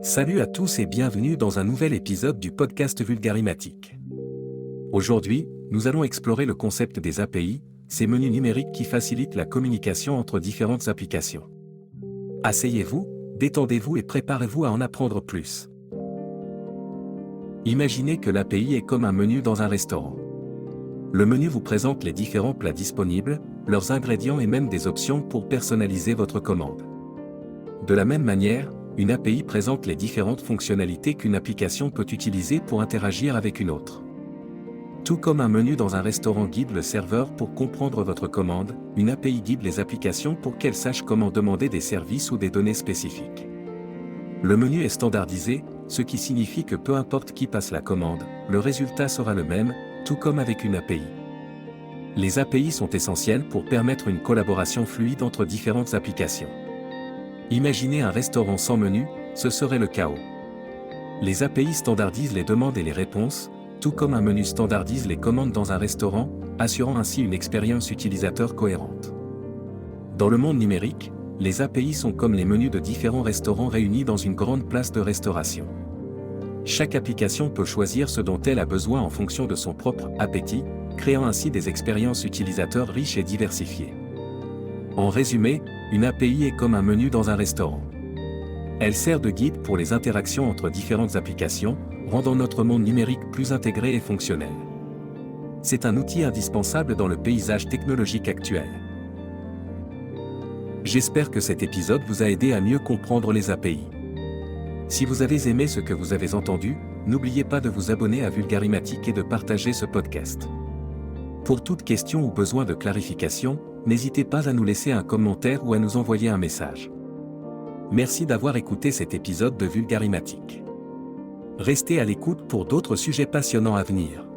Salut à tous et bienvenue dans un nouvel épisode du podcast Vulgarimatique. Aujourd'hui, nous allons explorer le concept des API, ces menus numériques qui facilitent la communication entre différentes applications. Asseyez-vous, détendez-vous et préparez-vous à en apprendre plus. Imaginez que l'API est comme un menu dans un restaurant. Le menu vous présente les différents plats disponibles, leurs ingrédients et même des options pour personnaliser votre commande. De la même manière, une API présente les différentes fonctionnalités qu'une application peut utiliser pour interagir avec une autre. Tout comme un menu dans un restaurant guide le serveur pour comprendre votre commande, une API guide les applications pour qu'elles sachent comment demander des services ou des données spécifiques. Le menu est standardisé, ce qui signifie que peu importe qui passe la commande, le résultat sera le même, tout comme avec une API. Les API sont essentielles pour permettre une collaboration fluide entre différentes applications. Imaginez un restaurant sans menu, ce serait le chaos. Les API standardisent les demandes et les réponses, tout comme un menu standardise les commandes dans un restaurant, assurant ainsi une expérience utilisateur cohérente. Dans le monde numérique, les API sont comme les menus de différents restaurants réunis dans une grande place de restauration. Chaque application peut choisir ce dont elle a besoin en fonction de son propre appétit, créant ainsi des expériences utilisateurs riches et diversifiées. En résumé, une API est comme un menu dans un restaurant. Elle sert de guide pour les interactions entre différentes applications, rendant notre monde numérique plus intégré et fonctionnel. C'est un outil indispensable dans le paysage technologique actuel. J'espère que cet épisode vous a aidé à mieux comprendre les API. Si vous avez aimé ce que vous avez entendu, n'oubliez pas de vous abonner à Vulgarimatique et de partager ce podcast. Pour toute question ou besoin de clarification, n'hésitez pas à nous laisser un commentaire ou à nous envoyer un message. Merci d'avoir écouté cet épisode de Vulgarimatique. Restez à l'écoute pour d'autres sujets passionnants à venir.